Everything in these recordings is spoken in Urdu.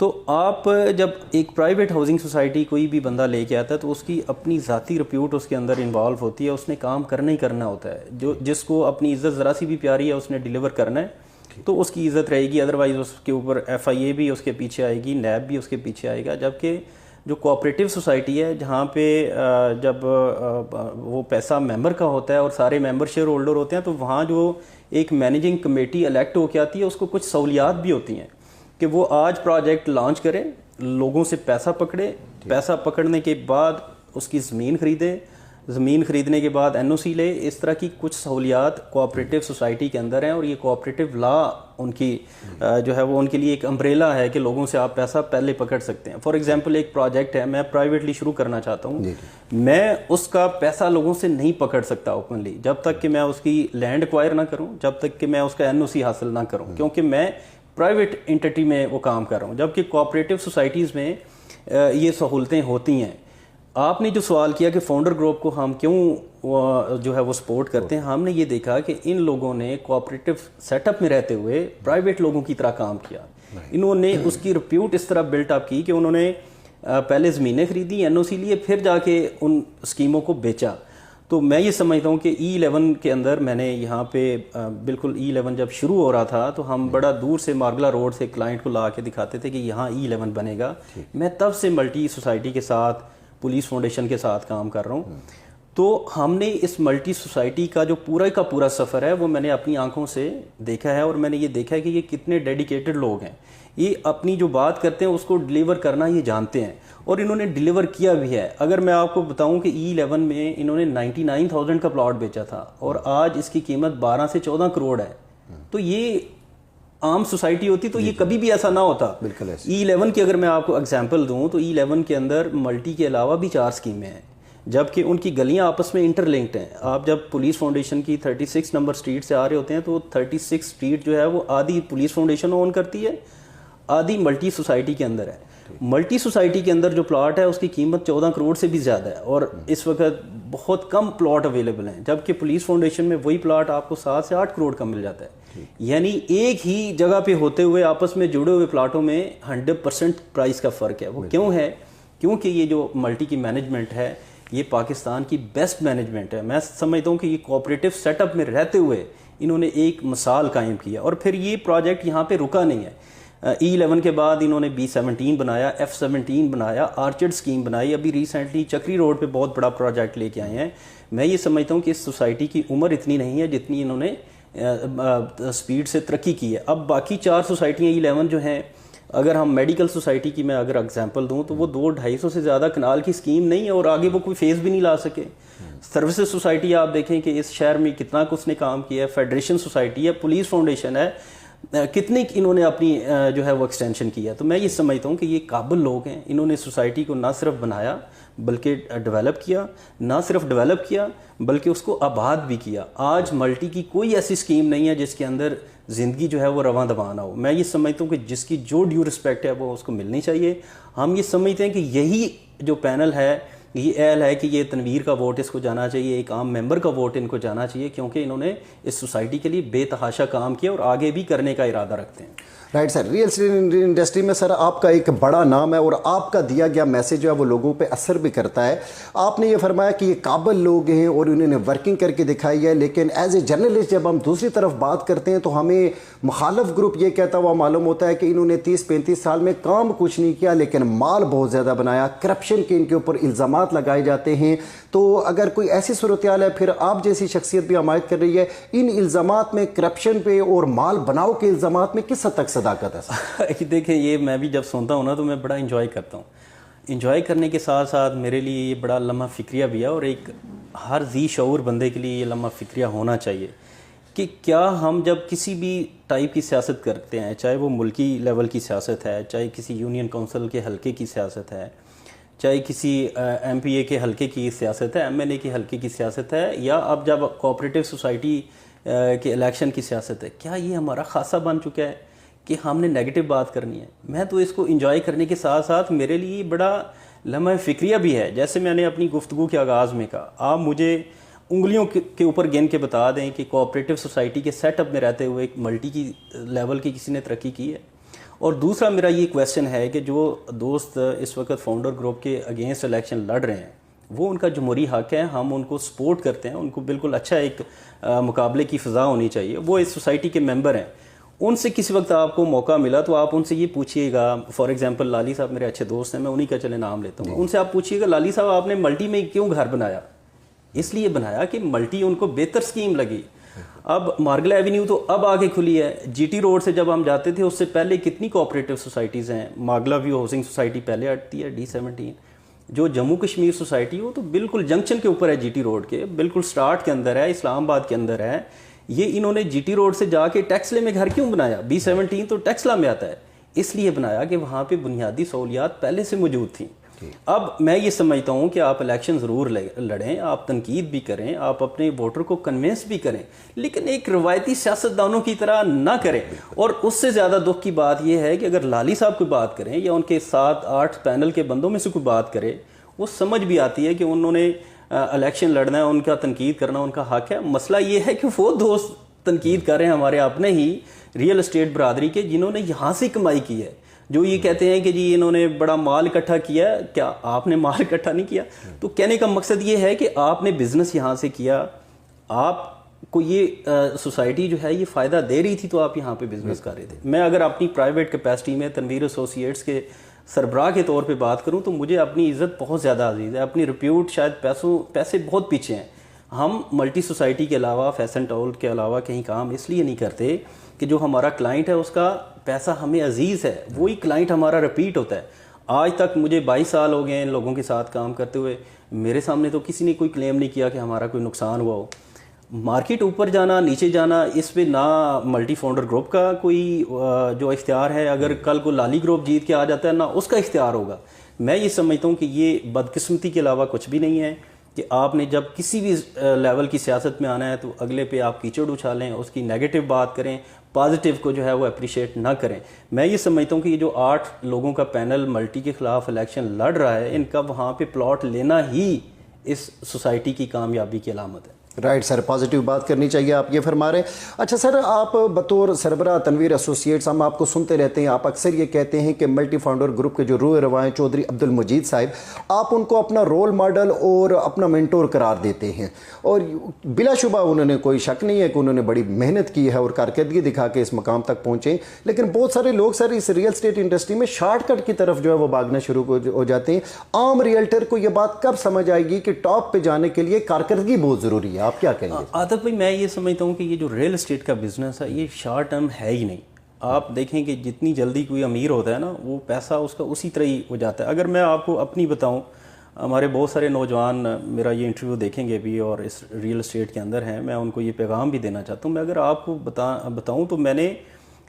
تو آپ جب ایک پرائیویٹ ہاؤسنگ سوسائٹی کوئی بھی بندہ لے کے آتا ہے تو اس کی اپنی ذاتی رپیوٹ اس کے اندر انوالو ہوتی ہے, اس نے کام کرنا ہی کرنا ہوتا ہے, جو جس کو اپنی عزت ذرا سی بھی پیاری ہے اس نے ڈیلیور کرنا ہے تو اس کی عزت رہے گی, ادروائز اس کے اوپر FIA بھی اس کے پیچھے آئے گی, نیب بھی اس کے پیچھے آئے گا. جبکہ جو کوآپریٹیو سوسائٹی ہے جہاں پہ جب وہ پیسہ ممبر کا ہوتا ہے اور سارے ممبر شیئر ہولڈر ہوتے ہیں تو وہاں جو ایک مینیجنگ کمیٹی الیکٹ ہو کے آتی ہے اس کو کچھ سہولیات بھی ہوتی ہیں کہ وہ آج پروجیکٹ لانچ کرے, لوگوں سے پیسہ پکڑے, پیسہ پکڑنے کے بعد اس کی زمین خریدے, زمین خریدنے کے بعد NOC لے. اس طرح کی کچھ سہولیات کوآپریٹیو سوسائٹی کے اندر ہیں اور یہ کوآپریٹیو لا ان کی جو ہے وہ ان کے لیے ایک امبریلا ہے کہ لوگوں سے آپ پیسہ پہلے پکڑ سکتے ہیں. فار ایگزامپل ایک پروجیکٹ ہے, میں پرائیویٹلی شروع کرنا چاہتا ہوں, میں اس کا پیسہ لوگوں سے نہیں پکڑ سکتا اوپنلی جب تک کہ میں اس کی لینڈ ایکوائر نہ کروں, جب تک کہ میں اس کا NOC حاصل نہ کروں, کیونکہ میں پرائیویٹ انٹیٹی میں وہ کام کر رہا ہوں. جبکہ کوآپریٹیو سوسائٹیز میں یہ سہولتیں ہوتی ہیں. آپ نے جو سوال کیا کہ فاؤنڈر گروپ کو ہم کیوں جو ہے وہ سپورٹ کرتے ہیں, ہم نے یہ دیکھا کہ ان لوگوں نے کوآپریٹیو سیٹ اپ میں رہتے ہوئے پرائیویٹ لوگوں کی طرح کام کیا. انہوں نے اس کی رپیوٹ اس طرح بلٹ اپ کی کہ انہوں نے پہلے زمینیں خریدی, NOC لیے, پھر جا کے ان اسکیموں کو بیچا. تو میں یہ سمجھتا ہوں کہ E11 کے اندر میں نے یہاں پہ بالکل E11 جب شروع ہو رہا تھا تو ہم بڑا دور سے مارگلا روڈ سے کلائنٹ کو لا کے دکھاتے تھے کہ یہاں E11 بنے گا. میں تب سے ملٹی سوسائٹی کے ساتھ, پولیس فاؤنڈیشن کے ساتھ کام کر رہا ہوں. تو ہم نے اس ملٹی سوسائٹی کا جو پورا کا پورا سفر ہے وہ میں نے اپنی آنکھوں سے دیکھا ہے, اور میں نے یہ دیکھا ہے کہ یہ کتنے ڈیڈیکیٹڈ لوگ ہیں. یہ اپنی جو بات کرتے ہیں اس کو ڈیلیور کرنا یہ جانتے ہیں, اور انہوں نے ڈیلیور کیا بھی ہے. اگر میں آپ کو بتاؤں کہ E11 میں انہوں نے 99,000 کا پلاٹ بیچا تھا اور آج اس کی قیمت 12 سے 14 کروڑ ہے. تو یہ عام سوسائٹی ہوتی تو یہ کبھی بھی ایسا نہ ہوتا. بالکل. E11 کی اگر میں آپ کو اگزامپل دوں تو E11 کے اندر ملٹی کے علاوہ بھی 4 اسکیمیں ہیں, جبکہ ان کی گلیاں آپس میں انٹر لنکڈ ہیں. آپ جب پولیس فاؤنڈیشن کی 36 نمبر اسٹریٹ سے آ رہے ہوتے ہیں تو 36 اسٹریٹ جو ہے وہ آدھی پولیس فاؤنڈیشن اون کرتی ہے, آدھی ملٹی سوسائٹی کے اندر ہے. ملٹی سوسائٹی کے اندر جو پلاٹ ہے اس کی قیمت 14 کروڑ سے بھی زیادہ ہے, اور اس وقت بہت کم پلاٹ اویلیبل ہیں, جبکہ پولیس فاؤنڈیشن میں وہی پلاٹ آپ کو 7 سے 8 کروڑ کا مل جاتا ہے. یعنی ایک ہی جگہ پہ ہوتے ہوئے آپس میں جڑے ہوئے پلاٹوں میں 100% پرائز کا فرق ہے. وہ کیوں ہے؟ کیونکہ یہ جو ملٹی کی مینجمنٹ ہے یہ پاکستان کی بیسٹ مینجمنٹ ہے. میں سمجھتا ہوں کہ یہ کوآپریٹیو سیٹ اپ میں رہتے ہوئے انہوں نے ایک مثال قائم کیا, اور پھر یہ پروجیکٹ یہاں پہ رکا نہیں ہے. E11 کے بعد انہوں نے B17 بنایا, F17 بنایا, آرچرڈ اسکیم بنائی, ابھی ریسنٹلی چکری روڈ پہ بہت بڑا پروجیکٹ لے کے آئے ہیں. میں یہ سمجھتا ہوں کہ اس سوسائٹی کی عمر اتنی نہیں ہے جتنی انہوں نے سپیڈ سے ترقی کی ہے. اب باقی 4 سوسائٹیاں E11 جو ہیں, اگر ہم میڈیکل سوسائٹی کی میں اگر اگزامپل دوں تو وہ 200-250 سے زیادہ کنال کی اسکیم نہیں ہے اور آگے وہ کوئی فیز بھی نہیں لا سکے. سروسز سوسائٹی آپ دیکھیں کہ اس شہر میں کتنا کچھ نے کام کیا ہے, فیڈریشن سوسائٹی ہے, پولیس فاؤنڈیشن ہے, کتنی انہوں نے اپنی جو ہے وہ ایکسٹینشن کیا. تو میں یہ سمجھتا ہوں کہ یہ قابل لوگ ہیں. انہوں نے سوسائٹی کو نہ صرف بنایا بلکہ ڈیولپ کیا, نہ صرف ڈیولپ کیا بلکہ اس کو آباد بھی کیا. آج ملٹی کی کوئی ایسی اسکیم نہیں ہے جس کے اندر زندگی جو ہے وہ رواں دواں نہ ہو. میں یہ سمجھتا ہوں کہ جس کی جو ڈیو رسپیکٹ ہے وہ اس کو ملنی چاہیے. ہم یہ سمجھتے ہیں کہ یہی جو پینل ہے یہ اہل ہے کہ یہ تنویر کا ووٹ اس کو جانا چاہیے, ایک عام ممبر کا ووٹ ان کو جانا چاہیے, کیونکہ انہوں نے اس سوسائٹی کے لیے بے تحاشا کام کیا اور آگے بھی کرنے کا ارادہ رکھتے ہیں. Right sir, real estate industry میں سر آپ کا ایک بڑا نام ہے اور آپ کا دیا گیا میسیج جو ہے وہ لوگوں پہ اثر بھی کرتا ہے. آپ نے یہ فرمایا کہ یہ قابل لوگ ہیں اور انہوں نے ورکنگ کر کے دکھائی ہے, لیکن ایز اے جرنلسٹ جب ہم دوسری طرف بات کرتے ہیں تو ہمیں مخالف گروپ یہ کہتا ہوا معلوم ہوتا ہے کہ انہوں نے 30-35 سال میں کام کچھ نہیں کیا لیکن مال بہت زیادہ بنایا, کرپشن کے ان کے اوپر الزامات لگائے جاتے ہیں. تو اگر کوئی ایسی صورتحال ہے, پھر آپ جیسی شخصیت بھی حمایت کر رہی ہے, ان الزامات میں کرپشن پہ اور مال بناؤ کے الزامات میں کس حد تک صداقت ہے؟ دیکھیں, یہ میں بھی جب سنتا ہوں نا تو میں بڑا انجوائے کرتا ہوں. انجوائے کرنے کے ساتھ ساتھ میرے لیے یہ بڑا لمحہ فکریہ بھی ہے, اور ایک ہر ذی شعور بندے کے لیے یہ لمحہ فکریہ ہونا چاہیے کہ کیا ہم جب کسی بھی ٹائپ کی سیاست کرتے ہیں, چاہے وہ ملکی لیول کی سیاست ہے, چاہے کسی یونین کونسل کے حلقے کی سیاست ہے, چاہے کسی MPA کے حلقے کی سیاست ہے, MNA کے حلقے کی سیاست ہے, یا اب جب کوآپریٹیو سوسائٹی کے الیکشن کی سیاست ہے, کیا یہ ہمارا خاصہ بن چکا ہے کہ ہم نے نیگیٹو بات کرنی ہے؟ میں تو اس کو انجوائے کرنے کے ساتھ ساتھ میرے لیے بڑا لمحہ فکریہ بھی ہے. جیسے میں نے اپنی گفتگو کے آغاز میں کہا, آپ مجھے انگلیوں کے اوپر گن کے بتا دیں کہ کوآپریٹیو سوسائٹی کے سیٹ اپ میں رہتے ہوئے ایک ملٹی کی لیول کی کسی نے ترقی کی ہے. اور دوسرا میرا یہ کویسچن ہے کہ جو دوست اس وقت فاؤنڈر گروپ کے اگینسٹ الیکشن لڑ رہے ہیں وہ ان کا جمہوری حق ہے, ہم ان کو سپورٹ کرتے ہیں, ان کو بالکل اچھا ایک مقابلے کی فضا ہونی چاہیے, وہ اس سوسائٹی کے ممبر ہیں. ان سے کسی وقت آپ کو موقع ملا تو آپ ان سے یہ پوچھیے گا, فار ایگزامپل لالی صاحب میرے اچھے دوست ہیں, میں انہی کا چلے نام لیتا ہوں, ان سے آپ پوچھیے گا لالی صاحب آپ نے ملٹی میں کیوں گھر بنایا؟ اس لیے بنایا کہ ملٹی ان کو بہتر سکیم لگی. اب مارگلا ایوینیو تو اب آگے کھلی ہے, جی ٹی روڈ سے جب ہم جاتے تھے اس سے پہلے کتنی کوآپریٹو سوسائٹیز ہیں, مارگلا ویو ہاؤسنگ سوسائٹی پہلے آتی ہے D17, جو جموں کشمیر سوسائٹی وہ تو بالکل جنکشن کے اوپر ہے, جی ٹی روڈ کے بالکل سٹارٹ کے اندر ہے, اسلام آباد کے اندر ہے. یہ انہوں نے جی ٹی روڈ سے جا کے ٹیکسلے میں گھر کیوں بنایا؟ B17 تو ٹیکسلا میں آتا ہے, اس لیے بنایا کہ وہاں پہ بنیادی سہولیات پہلے سے موجود تھیں. اب میں یہ سمجھتا ہوں کہ آپ الیکشن ضرور لڑیں, آپ تنقید بھی کریں, آپ اپنے ووٹر کو کنونس بھی کریں, لیکن ایک روایتی سیاستدانوں کی طرح نہ کریں. اور اس سے زیادہ دکھ کی بات یہ ہے کہ اگر لالی صاحب کوئی بات کریں یا ان کے 7-8 پینل کے بندوں میں سے کوئی بات کرے, وہ سمجھ بھی آتی ہے کہ انہوں نے الیکشن لڑنا ہے, ان کا تنقید کرنا ان کا حق ہے. مسئلہ یہ ہے کہ وہ دوست تنقید کر رہے ہیں ہمارے اپنے ہی ریئل اسٹیٹ برادری کے, جنہوں نے یہاں سے کمائی کی ہے, جو یہ کہتے ہیں کہ جی انہوں نے بڑا مال اکٹھا کیا ہے. کیا آپ نے مال اکٹھا نہیں کیا؟ تو کہنے کا مقصد یہ ہے کہ آپ نے بزنس یہاں سے کیا, آپ کو یہ سوسائٹی جو ہے یہ فائدہ دے رہی تھی تو آپ یہاں پہ بزنس کر رہے تھے. میں اگر اپنی پرائیویٹ کیپیسٹی میں تنویر ایسوسیٹس کے سربراہ کے طور پہ بات کروں تو مجھے اپنی عزت بہت زیادہ عزیز ہے, اپنی ریپیوٹ شاید پیسے بہت پیچھے ہیں. ہم ملٹی سوسائٹی کے علاوہ فیشن ٹاول کے علاوہ کہیں کام اس لیے نہیں کرتے کہ جو ہمارا کلائنٹ ہے اس کا پیسہ ہمیں عزیز ہے, وہی کلائنٹ ہمارا رپیٹ ہوتا ہے. آج تک مجھے 22 سال ہو گئے ہیں ان لوگوں کے ساتھ کام کرتے ہوئے, میرے سامنے تو کسی نے کوئی کلیم نہیں کیا کہ ہمارا کوئی نقصان ہوا ہو. مارکیٹ اوپر جانا نیچے جانا اس پہ نہ ملٹی فاؤنڈر گروپ کا کوئی جو اختیار ہے, اگر کل کو لالی گروپ جیت کے آ جاتا ہے نہ اس کا اختیار ہوگا. میں یہ سمجھتا ہوں کہ یہ بدقسمتی کے علاوہ کچھ بھی نہیں ہے کہ آپ نے جب کسی بھی لیول کی سیاست میں آنا ہے تو اگلے پہ آپ کیچڑ اچھالیں, اس کی نیگیٹو بات کریں, پازیٹیو کو جو ہے وہ اپریشیٹ نہ کریں. میں یہ سمجھتا ہوں کہ یہ جو 8 لوگوں کا پینل ملٹی کے خلاف الیکشن لڑ رہا ہے, ان کا وہاں پہ پلاٹ لینا ہی اس سوسائٹی کی کامیابی کی علامت ہے. رائٹ سر, پازیٹیو بات کرنی چاہیے, آپ یہ فرما رہے ہیں. اچھا سر, آپ بطور سربراہ تنویر ایسوسیٹس, ہم آپ کو سنتے رہتے ہیں, آپ اکثر یہ کہتے ہیں کہ ملٹی فاؤنڈر گروپ کے جو روح رواں ہیں چودھری عبد المجید صاحب, آپ ان کو اپنا رول ماڈل اور اپنا مینٹور قرار دیتے ہیں, اور بلا شبہ انہوں نے کوئی شک نہیں ہے کہ انہوں نے بڑی محنت کی ہے اور کارکردگی دکھا کے اس مقام تک پہنچے. لیکن بہت سارے لوگ سر اس ریئل اسٹیٹ انڈسٹری میں شارٹ کٹ کی طرف جو ہے وہ بھاگنا شروع ہو جاتے ہیں. عام ریئلٹر کو یہ بات کب سمجھ آئے گی کہ ٹاپ پہ جانے کے لیے کارکردگی بہت ضروری ہے؟ آپ کیا کہیں گے؟ عاطف بھائی, میں یہ سمجھتا ہوں کہ یہ جو ریئل اسٹیٹ کا بزنس ہے یہ شارٹ ٹرم ہے ہی نہیں. آپ دیکھیں کہ جتنی جلدی کوئی امیر ہوتا ہے نا, وہ پیسہ اس کا اسی طرح ہی ہو جاتا ہے. اگر میں آپ کو اپنی بتاؤں, ہمارے بہت سارے نوجوان میرا یہ انٹرویو دیکھیں گے بھی اور اس ریئل اسٹیٹ کے اندر ہیں, میں ان کو یہ پیغام بھی دینا چاہتا ہوں. میں اگر آپ کو بتاؤں تو میں نے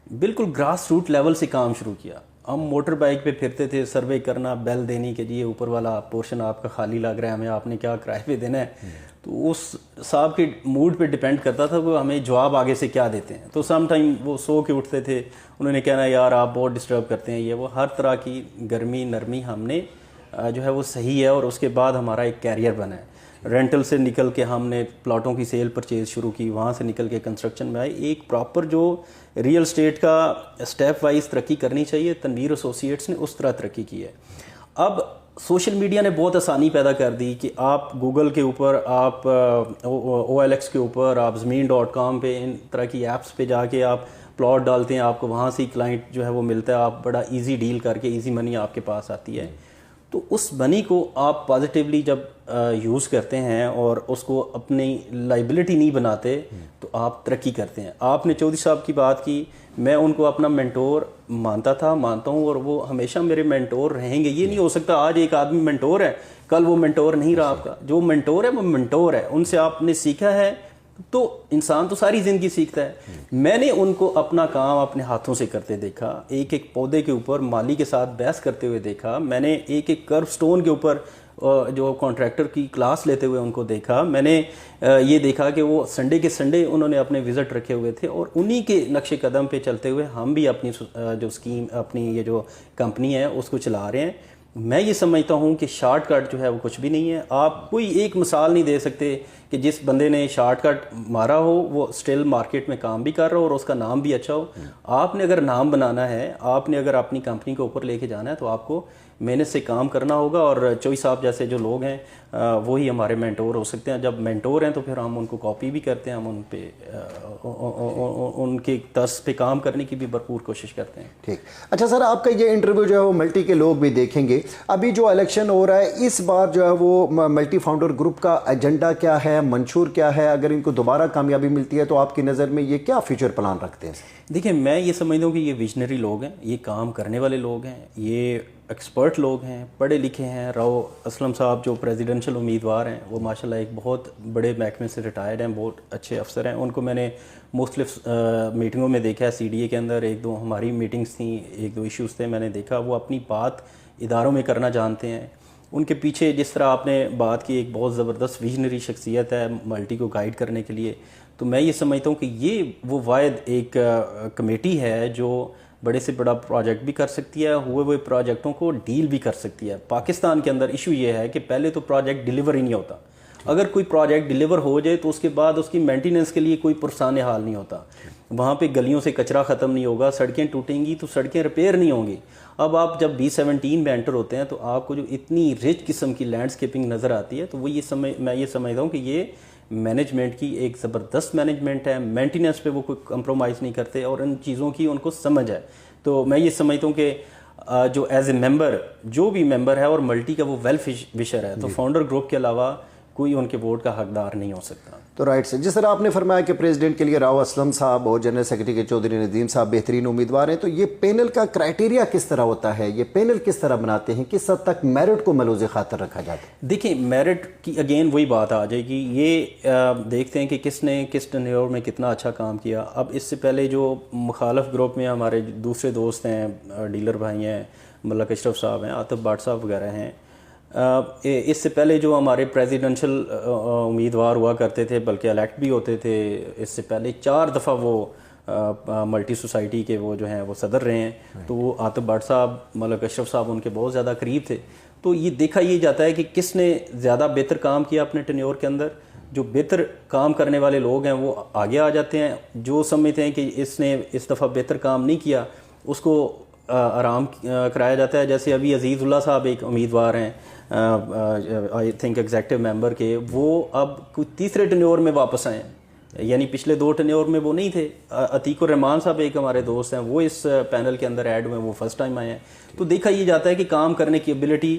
بالکل گراس روٹ لیول سے کام شروع کیا. ہم موٹر بائک پہ پھرتے تھے, سروے کرنا, بیل دینی کہ جی یہ اوپر والا پورشن آپ کا خالی لگ رہا ہے, ہمیں آپ نے کیا کرائے پہ دینا ہے. تو اس صاحب کے موڈ پہ ڈیپینڈ کرتا تھا وہ ہمیں جواب آگے سے کیا دیتے ہیں. تو سم ٹائم وہ سو کے اٹھتے تھے, انہوں نے کہنا یار آپ بہت ڈسٹرب کرتے ہیں, یہ وہ ہر طرح کی گرمی نرمی ہم نے جو ہے وہ صحیح ہے. اور اس کے بعد ہمارا ایک کیریئر بنا ہے. رینٹل سے نکل کے ہم نے پلاٹوں کی سیل پرچیز شروع کی, وہاں سے نکل کے کنسٹرکشن میں آئے. ایک پراپر جو ریئل اسٹیٹ کا اسٹیپ وائز ترقی کرنی چاہیے, تنویر ایسوسیٹس نے اس طرح ترقی کی ہے. اب سوشل میڈیا نے بہت آسانی پیدا کر دی کہ آپ گوگل کے اوپر, آپ OLX کے اوپر, آپ زمین.com پہ, ان طرح کی ایپس پہ جا کے آپ پلاٹ ڈالتے ہیں, آپ کو وہاں سے کلائنٹ جو ہے وہ ملتا ہے, آپ بڑا ایزی ڈیل کر کے ایزی منی آپ کے پاس آتی ہے. تو اس منی کو آپ پازیٹیولی جب یوز کرتے ہیں اور اس کو اپنی لائبلٹی نہیں بناتے تو آپ ترقی کرتے ہیں. آپ نے چودھری صاحب کی بات کی, میں ان کو اپنا مینٹور مانتا تھا, مانتا ہوں, اور وہ ہمیشہ میرے مینٹور رہیں گے. یہ نہیں ہو سکتا آج ایک آدمی مینٹور ہے کل وہ مینٹور نہیں رہا آپ کا. جو مینٹور ہے وہ مینٹور ہے, ان سے آپ نے سیکھا ہے تو انسان تو ساری زندگی سیکھتا ہے. میں نے ان کو اپنا کام اپنے ہاتھوں سے کرتے دیکھا, ایک ایک پودے کے اوپر مالی کے ساتھ بحث کرتے ہوئے دیکھا, میں نے ایک ایک کرو سٹون کے اوپر جو کانٹریکٹر کی کلاس لیتے ہوئے ان کو دیکھا. میں نے یہ دیکھا کہ وہ سنڈے کے سنڈے انہوں نے اپنے وزٹ رکھے ہوئے تھے, اور انہی کے نقش قدم پہ چلتے ہوئے ہم بھی اپنی جو اسکیم, اپنی یہ جو کمپنی ہے اس کو چلا رہے ہیں. میں یہ سمجھتا ہوں کہ شارٹ کٹ جو ہے وہ کچھ بھی نہیں ہے. آپ کوئی ایک مثال نہیں دے سکتے کہ جس بندے نے شارٹ کٹ مارا ہو وہ اسٹل مارکیٹ میں کام بھی کر رہا ہو اور اس کا نام بھی اچھا ہو. آپ نے اگر نام بنانا ہے, آپ نے اگر اپنی کمپنی کو اوپر لے کے جانا ہے تو آپ کو محنت سے کام کرنا ہوگا. اور چوئی صاحب جیسے جو لوگ ہیں وہی ہمارے مینٹور ہو سکتے ہیں. جب مینٹور ہیں تو پھر ہم ان کو کاپی بھی کرتے ہیں, ہم ان پہ ان کے طرز پہ کام کرنے کی بھی بھرپور کوشش کرتے ہیں. ٹھیک. اچھا سر, آپ کا یہ انٹرویو جو ہے وہ ملٹی کے لوگ بھی دیکھیں گے. ابھی جو الیکشن ہو رہا ہے اس بار جو ہے وہ ملٹی فاؤنڈر گروپ کا ایجنڈا کیا ہے, منشور کیا ہے؟ اگر ان کو دوبارہ کامیابی ملتی ہے تو آپ کی نظر میں یہ کیا فیوچر پلان رکھتے ہیں؟ دیکھیں, میں یہ سمجھتا ہوں کہ یہ ویژنری لوگ ہیں, یہ کام کرنے والے لوگ ہیں, یہ ایکسپرٹ لوگ ہیں, پڑھے لکھے ہیں. راؤ اسلم صاحب جو پریزیڈنشل امیدوار ہیں وہ ماشاءاللہ ایک بہت بڑے محکمے سے ریٹائرڈ ہیں, بہت اچھے افسر ہیں. ان کو میں نے مختلف میٹنگوں میں دیکھا ہے, سی ڈی اے کے اندر 1-2 ہماری میٹنگز تھیں, 1-2 ایشوز تھے, میں نے دیکھا وہ اپنی بات اداروں میں کرنا جانتے ہیں. ان کے پیچھے جس طرح آپ نے بات کی, ایک بہت زبردست ویژنری شخصیت ہے ملٹی کو گائیڈ کرنے کے لیے. تو میں یہ سمجھتا ہوں کہ یہ وہ واحد ایک کمیٹی ہے جو بڑے سے بڑا پروجیکٹ بھی کر سکتی ہے, ہوئے ہوئے پروجیکٹوں کو ڈیل بھی کر سکتی ہے. پاکستان کے اندر ایشو یہ ہے کہ پہلے تو پروجیکٹ ڈیلیور ہی نہیں ہوتا. اگر کوئی پروجیکٹ ڈیلیور ہو جائے تو اس کے بعد اس کی مینٹیننس کے لیے کوئی پرسان حال نہیں ہوتا. وہاں پہ گلیوں سے کچرا ختم نہیں ہوگا, سڑکیں ٹوٹیں گی تو سڑکیں ریپیئر نہیں ہوں گی. اب آپ جب B-17 میں انٹر ہوتے ہیں تو آپ کو جو اتنی رچ قسم کی لینڈسکیپنگ نظر آتی ہے, تو وہ میں یہ سمجھتا ہوں کہ یہ مینجمنٹ کی ایک زبردست مینجمنٹ ہے. مینٹیننس پہ وہ کوئی کمپرومائز نہیں کرتے اور ان چیزوں کی ان کو سمجھ ہے. تو میں یہ سمجھتا ہوں کہ جو ایز اے ممبر جو بھی ممبر ہے اور ملٹی کا وہ ویل وشر ہے, تو فاؤنڈر گروپ کے علاوہ کوئی ان کے ووٹ کا حقدار نہیں ہو سکتا. تو رائٹ سے جس طرح آپ نے فرمایا کہ پریزیڈنٹ کے لیے راؤ اسلم صاحب اور جنرل سیکرٹری کے چودھری ندیم صاحب بہترین امیدوار ہیں, تو یہ پینل کا کرائٹیریا کس طرح ہوتا ہے, یہ پینل کس طرح بناتے ہیں, کس حد تک میرٹ کو ملوز خاطر رکھا جاتا ہے؟ دیکھیں, میرٹ کی اگین وہی بات آ جائے گی, یہ دیکھتے ہیں کہ کس نے کس ٹینیور میں کتنا اچھا کام کیا. اب اس سے پہلے جو مخالف گروپ میں ہمارے دوسرے دوست ہیں, ڈیلر بھائی ہیں, ملک اشرف صاحب ہیں, عاطف بٹ صاحب وغیرہ ہیں, اس سے پہلے جو ہمارے پریزیڈنشل امیدوار ہوا کرتے تھے بلکہ الیکٹ بھی ہوتے تھے, اس سے پہلے 4 دفعہ وہ ملٹی سوسائٹی کے وہ جو ہیں وہ صدر رہے ہیں. تو وہ عاطف بٹ صاحب, ملک اشرف صاحب ان کے بہت زیادہ قریب تھے. تو یہ دیکھا یہ جاتا ہے کہ کس نے زیادہ بہتر کام کیا اپنے ٹینیور کے اندر. جو بہتر کام کرنے والے لوگ ہیں وہ آگے آ جاتے ہیں. جو سمجھتے ہیں کہ اس نے اس دفعہ بہتر کام نہیں کیا اس کو آرام کرایا جاتا ہے. جیسے ابھی عزیز اللہ صاحب ایک امیدوار ہیں آئی تھنک ایگزیکٹو ممبر کے, وہ اب کوئی تیسرے ٹینیور میں واپس آئے ہیں, یعنی پچھلے 2 ٹینیور میں وہ نہیں تھے. عتیق الرحمان صاحب ایک ہمارے دوست ہیں, وہ اس پینل کے اندر ایڈ ہوئے, وہ فرسٹ ٹائم آئے ہیں. تو دیکھا یہ جاتا ہے کہ کام کرنے کی ایبلٹی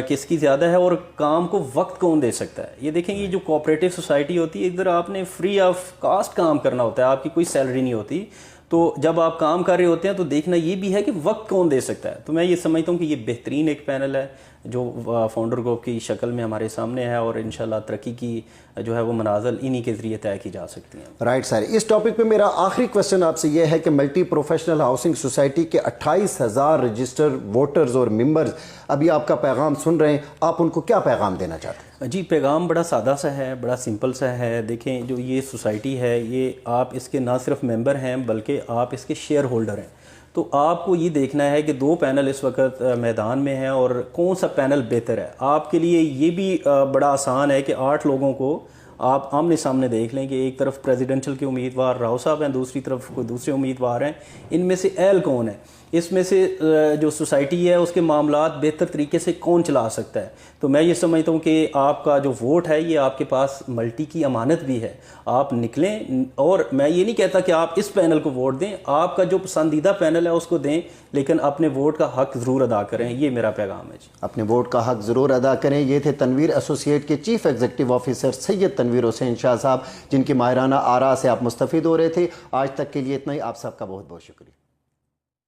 کس کی زیادہ ہے اور کام کو وقت کون دے سکتا ہے. یہ دیکھیں, یہ جو کوآپریٹو سوسائٹی ہوتی ہے ادھر آپ نے فری آف کاسٹ کام کرنا ہوتا ہے, آپ کی کوئی سیلری نہیں ہوتی. تو جب آپ کام کر رہے ہوتے ہیں تو دیکھنا یہ بھی ہے کہ وقت کون دے سکتا ہے. تو میں یہ سمجھتا ہوں کہ یہ بہترین ایک پینل ہے جو فاؤنڈر گروپ کی شکل میں ہمارے سامنے ہے, اور انشاءاللہ ترقی کی جو ہے وہ منازل انہی کے ذریعے طے کی جا سکتی ہیں. رائٹ سر, اس ٹاپک پہ میرا آخری کوشچن آپ سے یہ ہے کہ ملٹی پروفیشنل ہاؤسنگ سوسائٹی کے 28,000 رجسٹر ووٹرز اور ممبرز ابھی آپ کا پیغام سن رہے ہیں, آپ ان کو کیا پیغام دینا چاہتے ہیں؟ جی, پیغام بڑا سادہ سا ہے, بڑا سمپل سا ہے. دیکھیں, جو یہ سوسائٹی ہے یہ آپ اس کے نہ صرف ممبر ہیں بلکہ آپ اس کے شیئر ہولڈر ہیں. تو آپ کو یہ دیکھنا ہے کہ 2 پینل اس وقت میدان میں ہیں اور کون سا پینل بہتر ہے. آپ کے لیے یہ بھی بڑا آسان ہے کہ 8 لوگوں کو آپ آمنے سامنے دیکھ لیں کہ ایک طرف پریزیڈنشل کے امیدوار راؤ صاحب ہیں, دوسری طرف کوئی دوسرے امیدوار ہیں. ان میں سے اہل کون ہے, اس میں سے جو سوسائٹی ہے اس کے معاملات بہتر طریقے سے کون چلا سکتا ہے. تو میں یہ سمجھتا ہوں کہ آپ کا جو ووٹ ہے یہ آپ کے پاس ملٹی کی امانت بھی ہے. آپ نکلیں, اور میں یہ نہیں کہتا کہ آپ اس پینل کو ووٹ دیں, آپ کا جو پسندیدہ پینل ہے اس کو دیں, لیکن اپنے ووٹ کا حق ضرور ادا کریں. یہ میرا پیغام ہے. اپنے ووٹ کا حق ضرور ادا کریں. یہ تھے تنویر ایسوسی ایٹ کے چیف ایگزیکٹو آفیسر سید تنویر حسین شاہ صاحب, جن کی ماہرانہ آراء سے آپ مستفید ہو رہے تھے. آج تک کے لیے اتنا ہی. آپ سب کا بہت بہت شکریہ.